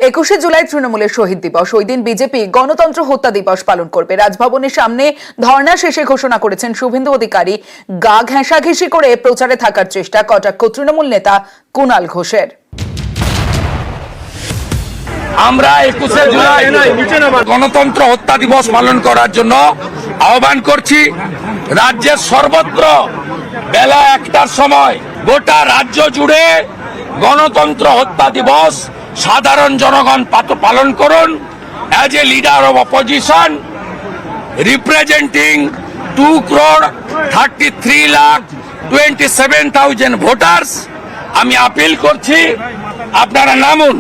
21শে জুলাই তৃণমূলের শহীদ দিবস। ওই দিন বিজেপি গণতন্ত্র হত্যা দিবস পালন করবে। রাজভবনের সামনে ধর্ণা শেষে ঘোষণা করেছেন শুভেন্দু অধিকারী, গা ঘেঁষাঘেঁষি করে প্রচারে থাকার চেষ্টা কটাক্ষ তৃণমূল নেতা কুণাল ঘোষের। আমরা 21শে জুলাই গণতন্ত্র হত্যা দিবস পালন করার জন্য আহ্বান করছি। রাজ্যের সর্বত্র বেলা 1টার সময় গোটা রাজ্য জুড়ে গণতন্ত্র হত্যা দিবস সাধারণ জনগণ পালন করুন। As a leader of opposition representing 2,33,27,000 voters, আমি আপিল করছি আপনারা নামুন।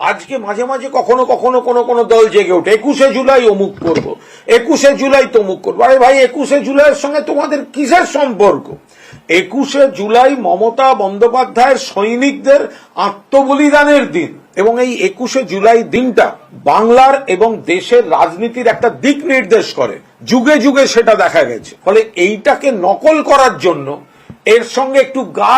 আজকে মাঝে মাঝে কখনো কখনো কোনো দল জেগে ওঠে 21শে জুলাই অমুক করব, 21শে জুলাই তমুক করবো। আরে ভাই, 21শে জুলাইয়ের সঙ্গে তোমাদের কিসের সম্পর্ক? 21শে জুলাই মমতা বন্দ্যোপাধ্যায়ের সৈনিকদের আত্মবলিদানের দিন, এবং এই 21শে জুলাই দিনটা বাংলার এবং দেশের রাজনীতির একটা দিক নির্দেশ করে। যুগে যুগে সেটা দেখা গেছে। ফলে এইটাকে নকল করার জন্য এর সঙ্গে একটু গা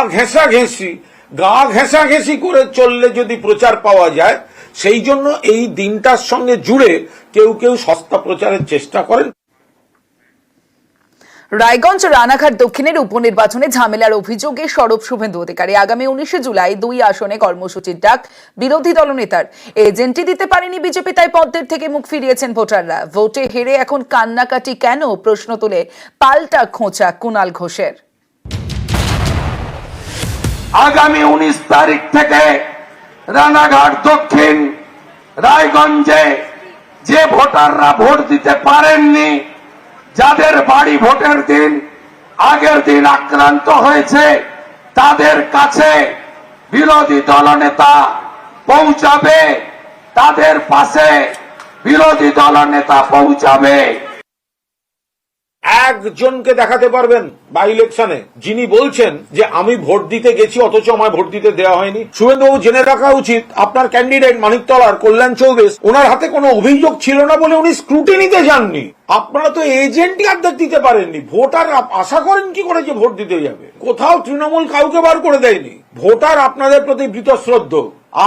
ঘেঁষাঘেঁষি করে চললে যদি প্রচার পাওয়া যায়, সেই জন্য এই দিনটার সঙ্গে জুড়ে কেউ সস্তা প্রচারের চেষ্টা করেন। রায়গঞ্জ রানাঘাট দক্ষিণের উপনির্বাচনে ঝামেলার অভিযোগে সরব শুভেন্দু অধিকারী। আগামী 19শে জুলাই 2 আসনে কর্মসূচির ডাক বিরোধী দলনেতার। এজেন্টই দিতে পারেনি বিজেপি, তাই পদ্মের থেকে মুখ ফিরিয়েছেন ভোটাররা। ভোটে হেরে এখন কান্নাকাটি কেন, প্রশ্ন তুলে পাল্টা খোঁচা কুণাল ঘোষের। আগামী 19 তারিখ থেকে রানাঘাট দক্ষিণ রায়গঞ্জে যে ভোটাররা ভোট দিতে পারেননি, যাদের বাড়ি ভোটের দিন আগের দিন আক্রান্ত হয়েছে, তাদের কাছে বিরোধী দলনেতা পৌঁছাবে, তাদের পাশে বিরোধী দলনেতা পৌঁছাবে। একজনকে দেখাতে পারবেন বাই ইলেকশনে যিনি বলছেন যে আমি ভোট দিতে গেছি অথচ আমায় ভোট দিতে দেওয়া হয়নি? শুভেন্দুবাবু জেনে রাখা উচিত, আপনার ক্যান্ডিডেট মানিকতলার কল্যাণ চৌবে, ওনার হাতে কোনো অভিযোগ ছিল না বলে উনি স্ক্রুটিনিতে যাননি। আপনারা তো এজেন্টই অর্ধেক দিতে পারেননি। ভোটার আশা করেন কি করে যে ভোট দিতে যাবে? কোথাও তৃণমূল কাউকে বার করে দেয়নি। ভোটার আপনাদের প্রতি বীতশ্রদ্ধ।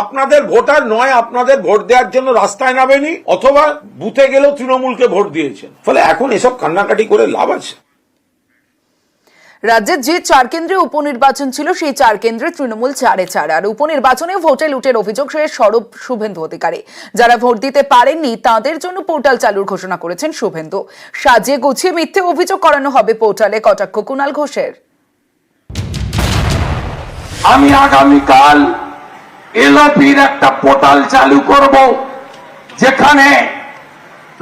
আপনাদের ভোটার নয় আপনাদের ভোট দেওয়ার জন্য রাস্তায় নামেনি, অথবা বুথে গেলেও তৃণমূলকে ভোট দিয়েছেন। ফলে এখন এসব কান্নাকাটি করে লাভ আছে? রাজ্যের যে 4 কেন্দ্রে উপনির্বাচন ছিল, সেই 4 কেন্দ্রে তৃণমূল 4-4। আর উপনির্বাচনেও ভোটে লুটের অভিযোগ সরব শুভেন্দু অধিকারী। যারা ভোট দিতে পারেননি তাদের জন্য পোর্টাল চালুর ঘোষণা করেছেন শুভেন্দু। সাজিয়ে গুছিয়ে মিথ্যে অভিযোগ করানো হবে পোর্টালে, কটাক্ষ কুণাল ঘোষের। আমি আগামীকাল এলপির একটা পোর্টাল চালু করব, যেখানে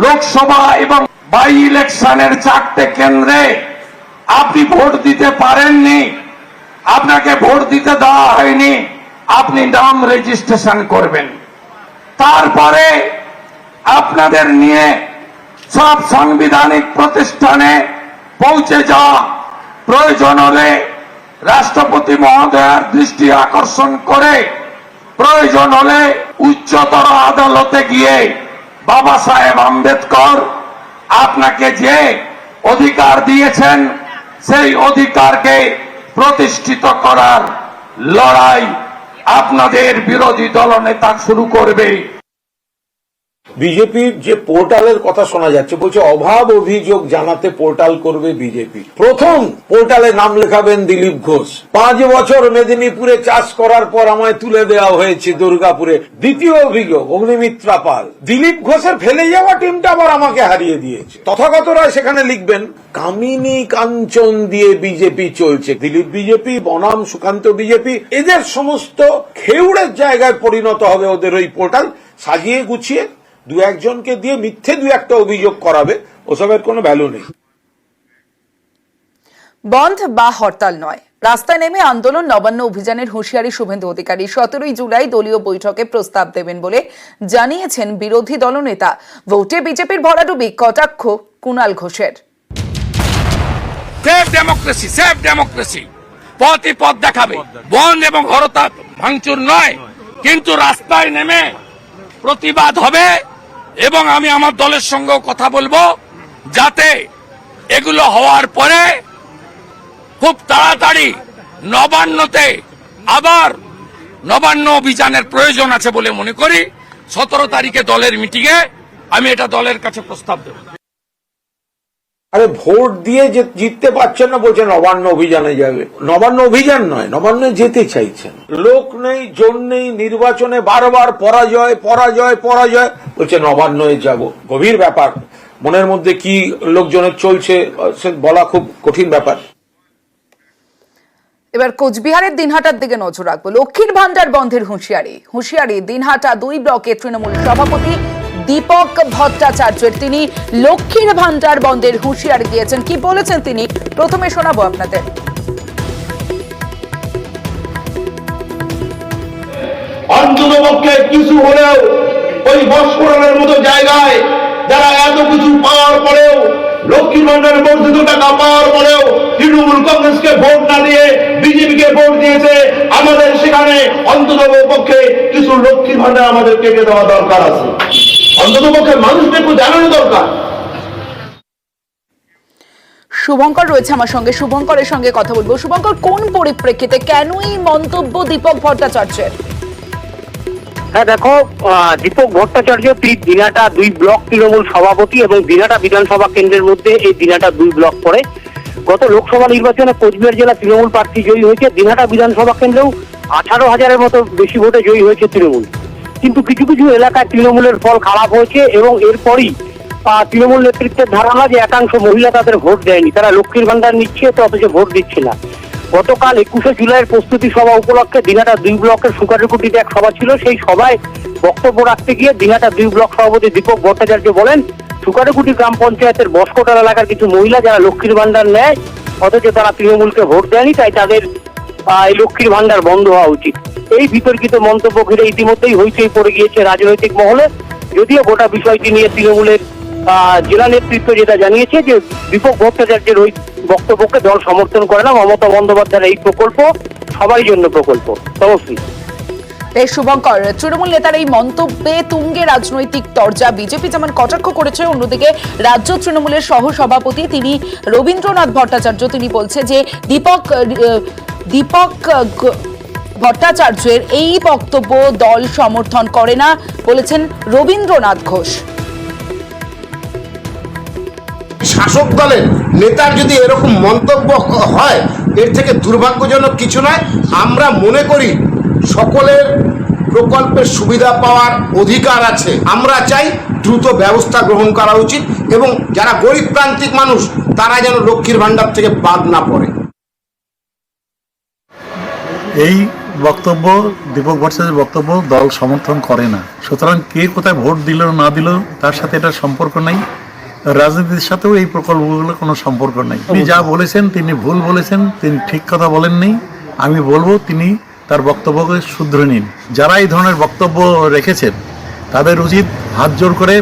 লোকসভা এবং বাই ইলেকশনের 4টে কেন্দ্রে আপনি ভোট দিতে পারেননি, আপনাকে ভোট দিতে দেওয়া হয়নি, আপনি নাম রেজিস্ট্রেশন করবেন। তারপরে আপনাদের নিয়ে সব সাংবিধানিক প্রতিষ্ঠানে পৌঁছে যাওয়া, প্রয়োজন হলে রাষ্ট্রপতি মহোদয়ের দৃষ্টি আকর্ষণ করে, প্রয়োজন হলে উচ্চতর আদালতে গিয়ে বাবা সাহেব আম্বেদকর আপনাকে যে অধিকার দিয়েছেন, সেই অধিকারকে প্রতিষ্ঠিত করার লড়াই আপনাদের বিরোধী দলনেতা শুরু করবে। বিজেপির যে পোর্টালের কথা শোনা যাচ্ছে, বলছে অভাব অভিযোগ জানাতে পোর্টাল করবে বিজেপি। প্রথম পোর্টালে নাম লেখাবেন দিলীপ ঘোষ। 5 বছর মেদিনীপুরে চাষ করার পর আমায় তুলে দেওয়া হয়েছে দুর্গাপুরে। দ্বিতীয় অভিযোগ অগ্নিমিত্রা পাল। দিলীপ ঘোষের ফেলে যাওয়া টিমটা আবার আমাকে হারিয়ে দিয়েছে। তথাগত রায় সেখানে লিখবেন কামিনী কাঞ্চন দিয়ে বিজেপি চলছে। দিলীপ বিজেপি বনাম সুকান্ত বিজেপি, এদের সমস্ত খেউড়ের জায়গায় পরিণত হবে ওদের ওই পোর্টাল। সাজিয়ে গুছিয়ে 2-1জনকে দিয়ে মিথ্যে 2-1টা অভিযোগ করাবে, ওসবের কোনো ভ্যালু নেই। বন্ধ বা হরতাল নয়, রাস্তায় নেমে আন্দোলন নবান্ন অভিযানের হুঁশিয়ারি শুভেন্দু অধিকারী। 17 জুলাই দলীয় বৈঠকে প্রস্তাব দেবেন বলে জানিয়েছেন বিরোধী দলনেতা। ভোটে বিজেপির ভরাডুবি, কটাক্ষ কুণাল ঘোষের। সেফ ডেমোক্রেসি পথই পথ দেখাবে। বন্ধ এবং হরতাল ভাঙচুর নয়, কিন্তু রাস্তায় নেমে প্রতিবাদ হবে। এবং আমি আমার দলের সঙ্গেও কথা বলবো, যাতে এগুলো হওয়ার পরে খুব তাড়াতাড়ি নবান্নতে আবার নবান্ন অভিযানের প্রয়োজন আছে বলে মনে করি। 17 তারিখে দলের মিটিংয়ে আমি এটা দলের কাছে প্রস্তাব দেব। আরে ভোট দিয়ে যে জিততে পারছেন না বলছেন নবান্ন অভিযানে যাবে। নবান্ন অভিযান নয়, নবান্নে যেতে চাইছেন। লোক নেই, জোর নেই, নির্বাচনে বারবার পরাজয় পরাজয় পরাজয়, বলছে নবান্নে যাব। গভীর ব্যাপার, মনের মধ্যে কি লোকজনের চলছে সে বলা খুব কঠিন ব্যাপার। এবার কোচবিহারের দিনহাটার দিকে নজর রাখবো। লক্ষ্মীর ভান্ডার বন্ধের হুঁশিয়ারি দিনহাটা 2 ব্লকের তৃণমূল সভাপতি দীপক ভট্টাচার্যের। তিনি লক্ষ্মীর ভান্ডার বন্ধের হুঁশিয়ারি দিয়েছেন। কি বলেছেন তিনি, প্রথমে শোনাবো আপনাদের। অন্ততপক্ষে কিছু হলেও ওই বস্ফোরণের মতো জায়গায় যারা এত কিছু পাওয়ার পরেও, লক্ষ্মীর ভান্ডারের বর্ধিত টাকা পাওয়ার পরেও তৃণমূল কংগ্রেসকে ভোট না দিয়ে বিজেপিকে ভোট দিয়েছে, আমাদের সেখানে অন্ততপক্ষে কিছু লক্ষ্মীর ভান্ডার আমাদের কেটে দেওয়া দরকার আছে। অন্ততপক্ষে মানুষকে একটু জানানো দরকার। শুভঙ্কর রয়েছে আমার সঙ্গে, শুভঙ্করের সঙ্গে কথা বলবো। শুভঙ্কর, কোন পরিপ্রেক্ষিতে, কেন এই মন্তব্য দীপক ভট্টাচার্যের? হ্যাঁ দেখো, দীপক ভট্টাচার্য দিনহাটা 2 ব্লক তৃণমূল সভাপতি এবং দিনহাটা বিধানসভা কেন্দ্রের মধ্যে এই দিনহাটা 2 ব্লক পড়ে। গত লোকসভা নির্বাচনে কোচবিহার জেলা তৃণমূল প্রার্থী জয়ী হয়েছে। দিনহাটা বিধানসভা কেন্দ্রেও 18,000-এর মতো বেশি ভোটে জয়ী হয়েছে তৃণমূল। কিন্তু কিছু কিছু এলাকায় তৃণমূলের ফল খারাপ হয়েছে এবং এরপরই তৃণমূল নেতৃত্বের ধারণা যে একাংশ মহিলা তাদের ভোট দেয়নি, তারা লক্ষ্মীর ভান্ডার নিচ্ছে তো অথচ ভোট দিচ্ছে না। গতকাল 21শে জুলাইয়ের প্রস্তুতি সভা উপলক্ষে দিনহাটা 2 ব্লকের সুকারুকুটিতে এক সভা ছিল। সেই সভায় বক্তব্য রাখতে গিয়ে দিনহাটা 2 ব্লক সভাপতি দীপক ভট্টাচার্য বলেন, সুকারুকুটি গ্রাম পঞ্চায়েতের বসকোটার এলাকার কিছু মহিলা যারা লক্ষ্মীর ভান্ডার নেয় অথচ তারা তৃণমূলকে ভোট দেয়নি, তাই তাদের এই লক্ষ্মীর ভান্ডার বন্ধ হওয়া উচিত। এই বিতর্কিত মন্তব্য ঘিরে ইতিমধ্যেই হইচই পড়ে গিয়েছে রাজনৈতিক মহলে। যদিও গোটা বিষয়টি নিয়ে তৃণমূলের জেলা নেতৃত্ব যেটা জানিয়েছে যে দীপক ভট্টাচার্যের ওই বক্তব্যকে দল সমর্থন করে না। মমতা বন্দ্যোপাধ্যায়ের এই প্রকল্প সবারই জন্য প্রকল্প। তমশ্রী। বেশ শুভঙ্কর, তৃণমূল নেতার এই মন্তব্যে তুঙ্গে রাজনৈতিক তরজা। বিজেপি যেমন কটাক্ষ করেছে, অন্যদিকে রাজ্য তৃণমূলের সহ সভাপতি তিনি রবীন্দ্রনাথ ভট্টাচার্য তিনি বলছে যে দীপক ভট্টাচার্যের এই বক্তব্য দল সমর্থন করে না, বলেছেন রবীন্দ্রনাথ ঘোষ। শাসক দলের নেতার যদি এরকম মন্তব্য হয়, এর থেকে দুর্ভাগ্যজনক কিছু নয়। আমরা মনে করি সকলের প্রকল্পের সুবিধা পাওয়ার অধিকার আছে। আমরা চাই দ্রুত ব্যবস্থা গ্রহণ করা উচিত এবং যারা গরিব প্রান্তিক মানুষ তারা যেন লক্ষ্মীর ভান্ডার থেকে বাদ না পড়ে। এই বক্তব্য, দীপক ভট্টাচার্যের বক্তব্য দল সমর্থন করে না। সুতরাং কে কোথায় ভোট দিল না দিল তার সাথে এটা সম্পর্ক নেই। রাজনীতির সাথেও এই প্রকল্পগুলোর কোনো সম্পর্ক নেই। তিনি যা বলেছেন তিনি ভুল বলেছেন, তিনি ঠিক কথা বলেননি। আমি বলবো তিনি তার বক্তব্যকে শুধরে নিন। যারা এই ধরনের বক্তব্য রেখেছেন তাদের উচিত হাত জোর করে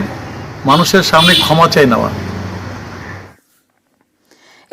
মানুষের সামনে ক্ষমা চাই নেওয়া।